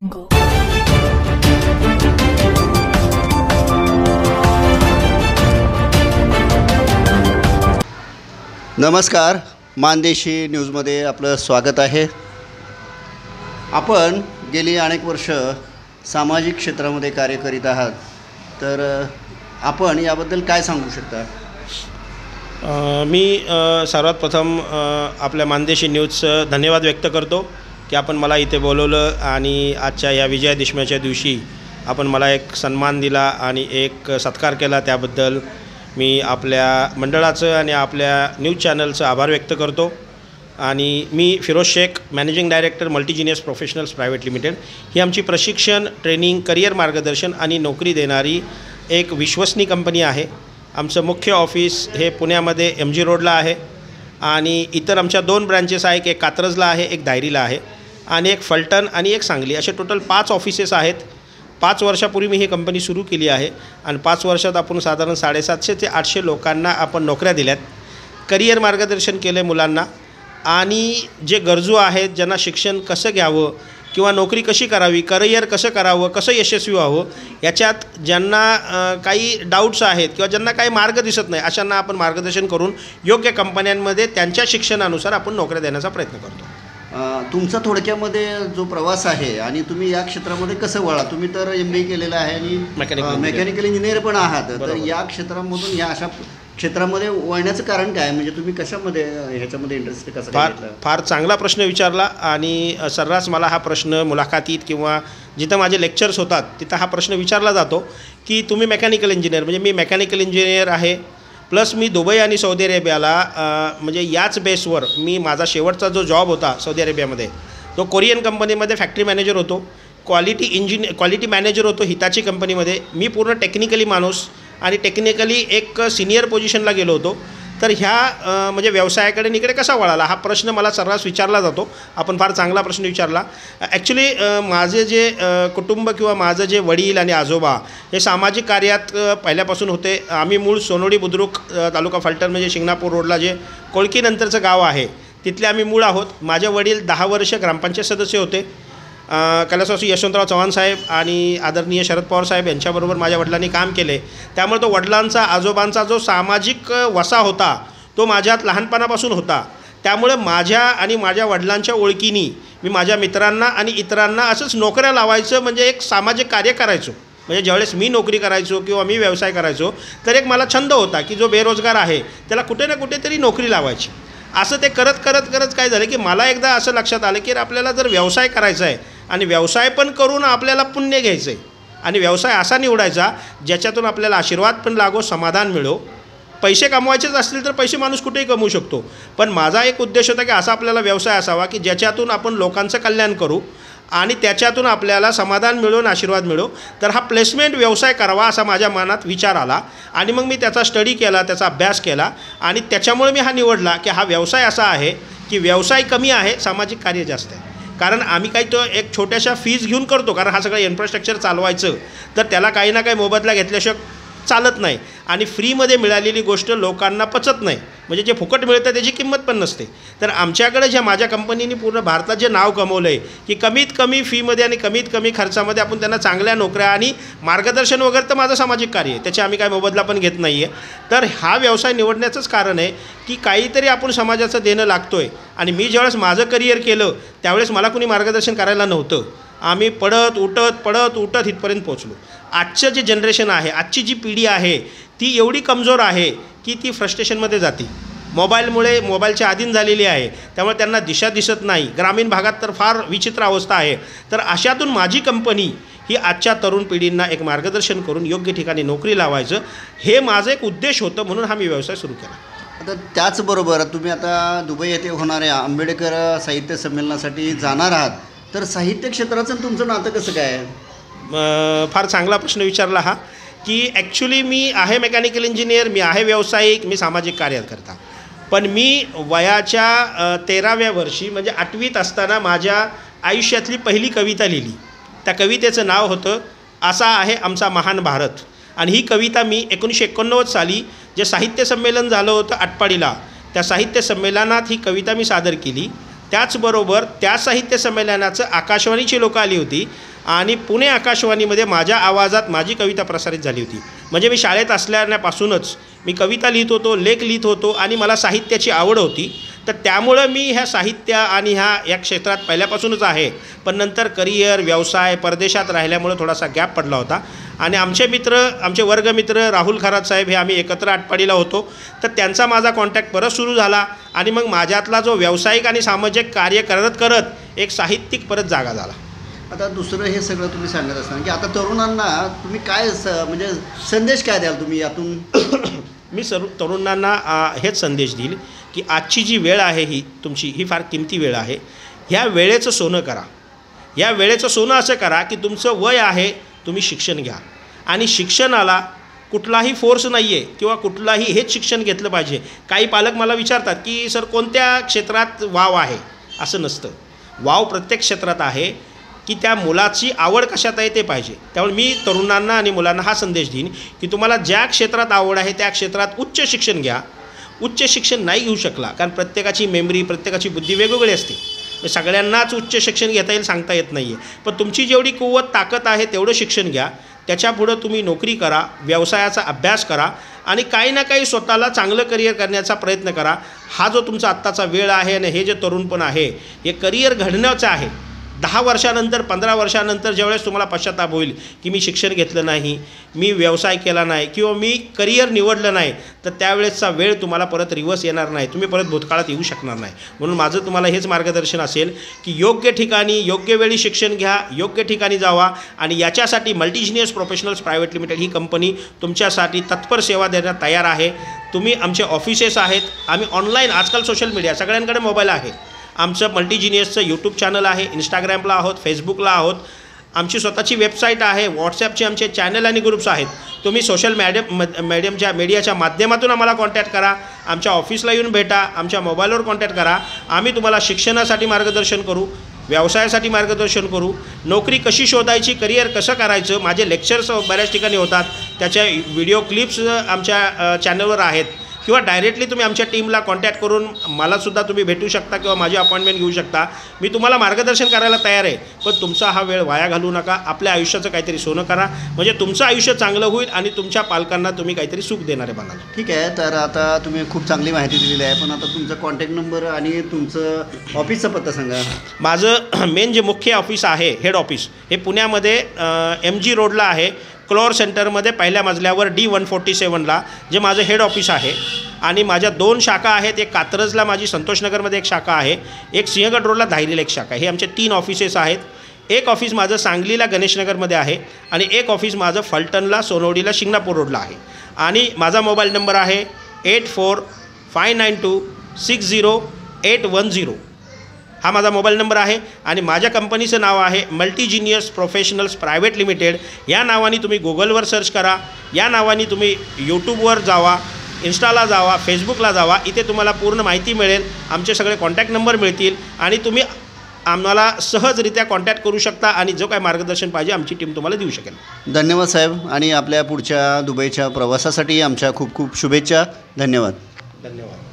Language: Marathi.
Go. नमस्कार, मानदेशी न्यूजमध्ये आपलं स्वागत आहे. आपण गेली अनेक वर्ष सामाजिक क्षेत्रामध्ये कार्य करीत आहात, तर आपण याबद्दल काय सांगू शकता? मी सर्वात प्रथम आपल्या मानदेशी न्यूजचं धन्यवाद व्यक्त करतो की आपण मला इथे बोलवलं आणि आजच्या या विजयादशमीच्या दिवशी आपण मला एक सन्मान दिला आणि एक सत्कार केला. त्याबद्दल मी आपल्या मंडळाचं आणि आपल्या न्यूज चॅनलचं आभार व्यक्त करतो. आणि मी Firoz Shaikh, managing director Multigenius Professionals Private Limited, ही आमची प्रशिक्षण, ट्रेनिंग, करिअर मार्गदर्शन आणि नोकरी देणारी एक विश्वसनीय कंपनी आहे. आमचं मुख्य ऑफिस हे पुण्यामध्ये MG रोडला आहे आणि इतर आमच्या 2 ब्रँचेस आहे. एक कात्रजला आहे, एक दायरीला आहे आणि एक फलटण आणि एक सांगली, असे टोटल 5 ऑफिसेस आहेत. 5 वर्षापूर्वी मी ही कंपनी सुरू केली आहे आणि 5 वर्षात आपण साधारण 750 ते 800 लोकांना आपण नोकऱ्या दिल्यात, करिअर मार्गदर्शन केलं आहे मुलांना. आणि जे गरजू आहेत, ज्यांना शिक्षण कसं घ्यावं किंवा नोकरी कशी करावी, करिअर कसं करावं, कसं यशस्वी व्हावं, याच्यात ज्यांना काही डाऊट्स आहेत किंवा ज्यांना काही मार्ग दिसत नाही, अशांना आपण मार्गदर्शन करून योग्य कंपन्यांमध्ये त्यांच्या शिक्षणानुसार आपण नोकऱ्या देण्याचा प्रयत्न करतो. तुमचा थोडक्यामध्ये जो प्रवास आहे आणि तुम्ही या क्षेत्रामध्ये कसं वळा? तुम्ही तर MBA केलेलं आहे आणि मेकॅनिकल इंजिनियर पण आहात, तर या क्षेत्रामधून या अशा क्षेत्रामध्ये वळण्याचं कारण काय? म्हणजे तुम्ही कशामध्ये ह्याच्यामध्ये इंटरेस्ट कसं? फार चांगला प्रश्न विचारला आणि सर्रास मला हा प्रश्न मुलाखतीत किंवा जिथं माझे लेक्चर्स होतात तिथं हा प्रश्न विचारला जातो की तुम्ही मेकॅनिकल इंजिनियर, म्हणजे मी मेकॅनिकल इंजिनियर आहे, प्लस मी दुबई आणि सौदी अरेबियाला म्हणजे याच बेसवर मी माझा शेवटचा जो जॉब होता सौदी अरेबियामध्ये, तो कोरियन कंपनीमध्ये फॅक्टरी मॅनेजर होतो, क्वालिटी मॅनेजर होतो हिताची कंपनीमध्ये. मी पूर्ण टेक्निकली माणूस आणि टेक्निकली एक सिनियर पोझिशनला गेलो होतो. तर ह्या म्हणजे व्यवसायाकडे इकडे कसा वळाला, हा प्रश्न मला सर्रास विचारला जातो. आपण फार चांगला प्रश्न विचारला. ॲक्च्युली माझे जे कुटुंब किंवा माझं जे वडील आणि आजोबा हे सामाजिक कार्यात पहिल्यापासून होते. आम्ही मूळ सोनोडी बुद्रुक तालुका फलटण, म्हणजे शिंगणापूर रोडला जे कोळकीनंतरचं गाव आहे, तिथले आम्ही मूळ आहोत. माझे वडील 10 वर्ष ग्रामपंचायत सदस्य होते. कैलासवासी यशवंतराव चव्हाण साहेब आणि आदरणीय शरद पवार साहेब यांच्याबरोबर माझ्या वडिलांनी काम केले. त्यामुळे तो वडिलांचा, आजोबांचा जो सामाजिक वसा होता तो माझ्यात लहानपणापासून होता. त्यामुळे माझ्या आणि माझ्या वडिलांच्या ओळखीनी मी माझ्या मित्रांना आणि इतरांना असंच नोकऱ्या लावायचं, म्हणजे एक सामाजिक कार्य करायचो. म्हणजे ज्यावेळेस मी नोकरी करायचो किंवा मी व्यवसाय करायचो, तर एक मला छंद होता की जो बेरोजगार आहे त्याला कुठे ना कुठेतरी नोकरी लावायची. असं ते करत काय झालं की मला एकदा असं लक्षात आलं की आपल्याला जर व्यवसाय करायचा आहे आणि व्यवसाय पण करून आपल्याला पुण्य घ्यायचं आहे आणि व्यवसाय असा निवडायचा ज्याच्यातून आपल्याला आशीर्वाद पण लागो, समाधान मिळो. पैसे कमवायचेच असतील तर पैसे माणूस कुठेही कमवू शकतो, पण माझा एक उद्देश होता की असा आपल्याला व्यवसाय असावा की ज्याच्यातून आपण लोकांचं कल्याण करू आणि त्याच्यातून आपल्याला समाधान मिळून आशीर्वाद मिळो. तर हा प्लेसमेंट व्यवसाय करावा असा माझ्या मनात विचार आला आणि मग मी त्याचा स्टडी केला, त्याचा अभ्यास केला आणि त्याच्यामुळे मी हा निवडला की हा व्यवसाय असा आहे की व्यवसाय कमी आहे, सामाजिक कार्य जास्त आहे. कारण आम्ही काही तो एक छोट्याशा फीज घेऊन करतो, कारण हा सगळं इन्फ्रास्ट्रक्चर चालवायचं तर त्याला काही ना काही मोबदला घेतल्याशिवाय चालत नाही आणि फ्रीमध्ये मिळालेली गोष्ट लोकांना पचत नाही. म्हणजे जे फुकट मिळतं त्याची किंमत पण नसते. तर आमच्याकडे ज्या माझ्या कंपनीने पूर्ण भारतात जे नाव कमवलं आहे की कमीत कमी फीमध्ये आणि कमीत कमी खर्चामध्ये आपण त्यांना चांगल्या नोकऱ्या आणि मार्गदर्शन वगैरे, तर माझं सामाजिक कार्य आहे, त्याचे आम्ही काय मोबदला पण घेत नाही आहे. तर हा व्यवसाय निवडण्याचंच कारण आहे की काहीतरी आपण समाजाचं देणं लागतो आहे. आणि मी ज्यावेळेस माझं करिअर केलं त्यावेळेस मला कुणी मार्गदर्शन करायला नव्हतं. आम्ही पडत उठत इथपर्यंत पोचलो. आजचं जे जनरेशन आहे, आजची जी पिढी आहे ती एवढी कमजोर आहे की ती फ्रस्ट्रेशनमध्ये जाते. मोबाईलच्या अधीन झालेली आहे, त्यामुळे त्यांना दिशा दिसत नाही. ग्रामीण भागात तर फार विचित्र अवस्था आहे. तर अशातून माझी कंपनी ही आजच्या तरुण पिढींना एक मार्गदर्शन करून योग्य ठिकाणी नोकरी लावायचं, हे माझं एक उद्देश होतं, म्हणून हा मी व्यवसाय सुरू केला. आता त्याचबरोबर तुम्ही आता दुबई येथे होणाऱ्या आंबेडकर साहित्य संमेलनासाठी जाणार आहात, तर साहित्य क्षेत्राचं तुमचं नातं कसं काय? फार चांगला प्रश्न विचारला हा की ॲक्च्युली मी आहे मेकॅनिकल इंजिनियर, मी आहे व्यावसायिक, मी सामाजिक कार्य करता. पण मी वयाच्या 13व्या वर्षी म्हणजे 8वीत असताना माझ्या आयुष्यातली पहिली कविता लिहिली. त्या कवितेचं नाव होतं असा आहे आमचा महान भारत. आणि ही कविता मी 1989 साली जे साहित्य संमेलन झालं होतं आटपाडीला, त्या साहित्य संमेलनात ही कविता मी सादर केली त्याचबरोबर त्या साहित्य संमेलनाचं आकाशवाणीची लोकं आली होती आणि पुणे आकाशवाणीमध्ये माझ्या आवाजात माझी कविता प्रसारित झाली होती. म्हणजे मी शाळेत असल्यापासूनच मी कविता लिहित होतो, लेख लिहित होतो आणि मला साहित्याची आवड होती. तर त्यामुळं मी ह्या साहित्य आणि या क्षेत्रात पहिल्यापासूनच आहे. पण नंतर करिअर, व्यवसाय, परदेशात राहिल्यामुळं थोडासा गॅप पडला होता. आणि आमचे वर्गमित्र राहुल खरात साहेब हे आम्ही एकत्र आटपाडीला होतो. तर त्यांचा माझा कॉन्टॅक्ट परत सुरू झाला आणि मग माझ्यातला जो व्यावसायिक आणि सामाजिक कार्य करत करत एक साहित्यिक परत जागा झाला. आता दुसरं हे सगळं तुम्ही सांगत असताना की आता तरुणांना तुम्ही काय म्हणजे संदेश काय द्याल तुम्ही यातून? मी तरुणांना हेच संदेश देईल की आजची जी वेळ आहे ही फार किमती वेळ आहे. ह्या वेळेचं सोनं करा. या वेळेचं सोनं असं करा की तुमचं वय आहे, तुम्ही शिक्षण घ्या. आणि शिक्षणाला कुठलाही फोर्स नाही आहे किंवा कुठलाही हेच शिक्षण घेतलं पाहिजे. काही पालक मला विचारतात की सर कोणत्या क्षेत्रात वाव आहे? असं नसतं. वाव प्रत्येक क्षेत्रात आहे की त्या मुलाची आवड कशात आहे ते पाहिजे. त्यामुळे मी तरुणांना आणि मुलांना हा संदेश देईन की तुम्हाला ज्या क्षेत्रात आवड आहे त्या क्षेत्रात उच्च शिक्षण घ्या. उच्च शिक्षण नाही घेऊ शकला कारण प्रत्येकाची मेमरी, प्रत्येकाची बुद्धी वेगवेगळी असते. सगळ्यांनाच उच्च शिक्षण घेता येईल सांगता येत नाही आहे. पण तुमची जेवढी कुवत ताकद आहे तेवढं शिक्षण घ्या. त्याच्यापुढं तुम्ही नोकरी करा, व्यवसायाचा अभ्यास करा आणि काही ना काही स्वतःला चांगलं करिअर करण्याचा प्रयत्न करा. हा जो तुमचा आत्ताचा वेळ आहे आणि हे जे तरुणपण आहे हे करिअर घडण्याचं आहे. 10 वर्षानंतर 15 वर्षानंतर ज्यावेळेस तुम्हाला पश्चाताप होईल की मी शिक्षण घेतलं नाही, मी व्यवसाय केला नाही किंवा मी करिअर निवडलं नाही, तर त्यावेळेसचा वेळ तुम्हाला परत रिव्हर्स येणार नाही. तुम्ही परत भूतकाळात येऊ शकणार नाही. म्हणून माझं तुम्हाला हेच मार्गदर्शन असेल की योग्य ठिकाणी योग्य वेळी शिक्षण घ्या, योग्य ठिकाणी जावा आणि याच्यासाठी मल्टीजिनियस प्रोफेशनल्स प्रायव्हेट लिमिटेड ही कंपनी तुमच्यासाठी तत्पर सेवा देण्यात तयार आहे. तुम्ही आमचे ऑफिसेस आहेत. आम्ही ऑनलाईन आजकाल सोशल मीडिया सगळ्यांकडे मोबाईल आहे. आमचं मल्टीजिनियसचं यूट्यूब चॅनल आहे, इंस्टाग्रामला आहोत, फेसबुकला आहोत. आमची स्वतःची वेबसाईट आहे, व्हॉट्सॲपचे आमचे चॅनल आणि ग्रुप्स आहेत. तुम्ही सोशल मीडियाच्या माध्यमातून आम्हाला कॉन्टॅक्ट करा. आमच्या ऑफिसला येऊन भेटा, आमच्या मोबाईलवर कॉन्टॅक्ट करा. आम्ही तुम्हाला शिक्षणासाठी मार्गदर्शन करू, व्यवसायासाठी मार्गदर्शन करू, नोकरी कशी शोधायची, करिअर कसं करायचं. माझे लेक्चर्स बऱ्याच ठिकाणी होतात, त्याच्या व्हिडिओ क्लिप्स आमच्या चॅनलवर आहेत. किंवा डायरेक्टली तुम्ही आमच्या टीमला कॉन्टॅक्ट करून मलासुद्धा तुम्ही भेटू शकता किंवा माझी अपॉइंटमेंट घेऊ शकता. मी तुम्हाला मार्गदर्शन करायला तयार आहे. पण तुमचा हा वेळ वाया घालवू नका. आपल्या आयुष्याचं काहीतरी सोनं करा, म्हणजे तुमचं आयुष्य चांगलं होईल आणि तुमच्या पालकांना तुम्ही काहीतरी सुख देणारे बनाल. ठीक आहे. तर आता तुम्ही खूप चांगली माहिती दिलेली आहे. पण आता तुमचा कॉन्टॅक्ट नंबर आणि तुमचं ऑफिसचा पत्ता सांगा. माझं मेन जे मुख्य ऑफिस आहे, हेड ऑफिस, हे पुण्यामध्ये MG रोडला आहे. क्लोअर सेंटरमध्ये पहिल्या मजल्यावर D147ला जे माझं हेड ऑफिस आहे. आणि माझ्या 2 शाखा आहेत. एक कात्रजला माझी संतोषनगरमध्ये एक शाखा आहे, एक सिंहगड रोडला धायरीला एक शाखा आहे. हे आमचे 3 ऑफिसेस आहेत. एक ऑफिस माझं सांगलीला गणेशनगरमध्ये आहे आणि एक ऑफिस माझं फलटणला, सोनवडीला, शिंगणापूर रोडला आहे. आणि माझा मोबाईल नंबर आहे 8459260810. हा माझा मोबाईल नंबर आहे. आणि माझ्या कंपनीचं नाव आहे मल्टीजिनियस प्रोफेशनल्स प्रायव्हेट लिमिटेड. या नावाने तुम्ही गुगलवर सर्च करा, या नावाने तुम्ही यूट्यूबवर जावा, इंस्टाला जावा, फेसबुकला जावा. इथे तुम्हाला पूर्ण माहिती मिळेल, आमचे सगळे कॉन्टॅक्ट नंबर मिळतील आणि तुम्ही आम्हाला सहजरित्या कॉन्टॅक्ट करू शकता आणि जो काय मार्गदर्शन पाहिजे आमची टीम तुम्हाला देऊ शकेल. धन्यवाद साहेब. आणि आपल्या पुढच्या दुबईच्या प्रवासासाठी आमच्या खूप खूप शुभेच्छा. धन्यवाद. धन्यवाद.